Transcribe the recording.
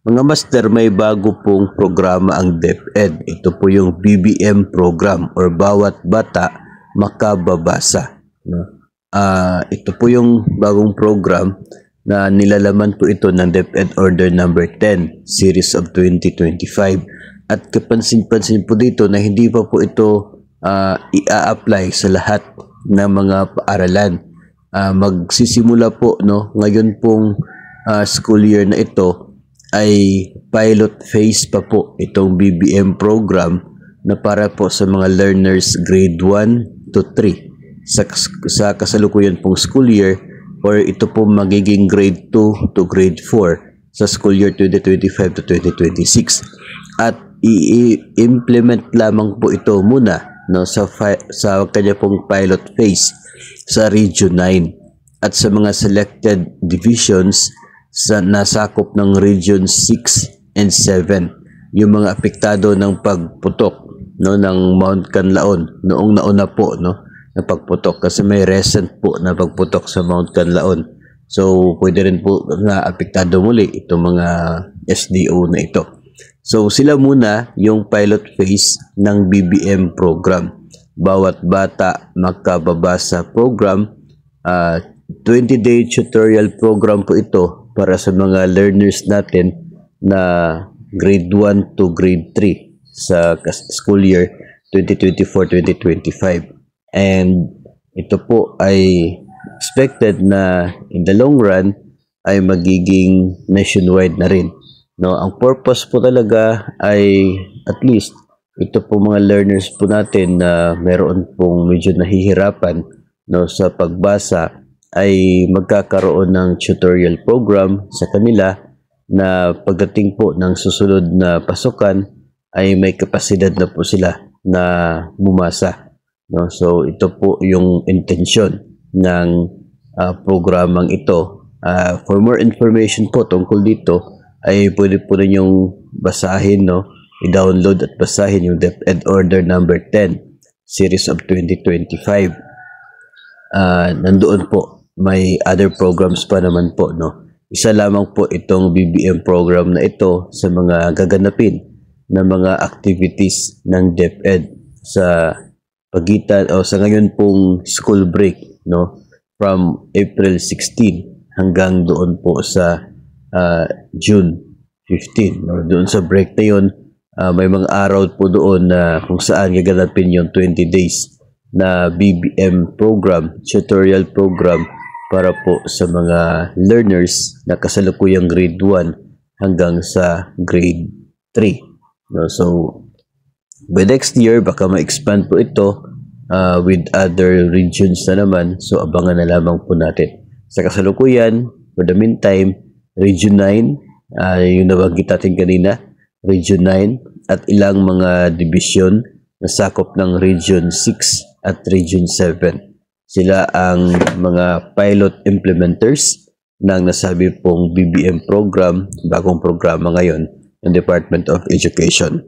Mga master, may bago pong programa ang DepEd. Ito po yung BBM program or Bawat Bata Makababasa. No? Ito po yung bagong program na nilalaman po ito ng DepEd Order Number 10, Series of 2025. At kapansin-pansin po dito na hindi pa po ito i-apply sa lahat ng mga paaralan. Magsisimula po ngayon pong school year na ito ay pilot phase pa po itong BBM program na para po sa mga learners grade 1 to 3 sa kasalukuyan pong school year, or ito po magiging grade 2 to grade 4 sa school year 2025 to 2026. At i-implement lamang po ito muna sa kanya pong pilot phase sa Region 9 at sa mga selected divisions sa nasakop ng Region 6 and 7, yung mga apektado ng pagputok ng Mount Canlaon noong nauna po na pagputok, kasi may recent po na pagputok sa Mount Canlaon. So pwede rin po na apektado muli itong mga SDO na ito. So sila muna yung pilot phase ng BBM program, Bawat Bata Makababasa program. 20-day tutorial program po ito para sa mga learners natin na grade 1 to grade 3 sa school year 2024-2025. And ito po ay expected na in the long run ay magiging nationwide na rin. Ang purpose po talaga ay at least ito po mga learners po natin na meron pong medyo nahihirapan sa pagbasa ay magkakaroon ng tutorial program sa kanila na pagdating po ng susunod na pasukan ay may kapasidad na po sila na bumasa. So ito po yung intention ng programang ito. For more information po tungkol dito ay pwede po ninyong basahin, i-download at basahin yung DepEd Order Number 10, Series of 2025. Nandoon po may other programs pa naman po, Isa lamang po itong BBM program na ito sa mga gaganapin na mga activities ng DepEd sa pagitan o sa ngayon pong school break, from April 16 hanggang doon po sa June 15. Doon sa break na yun, may mga araw po doon na kung saan gaganapin yung 20 days na BBM program, tutorial program para po sa mga learners na kasalukuyang grade 1 hanggang sa grade 3. So, by next year, baka ma-expand po ito with other regions na naman. So, abangan na lamang po natin. Sa kasalukuyan, for the meantime, Region 9, yung nabanggit natin kanina, Region 9, at ilang mga division na sakop ng Region 6 at Region 7. Sila ang mga pilot implementers ng nasabi pong BBM program, bagong programa ngayon ng Department of Education.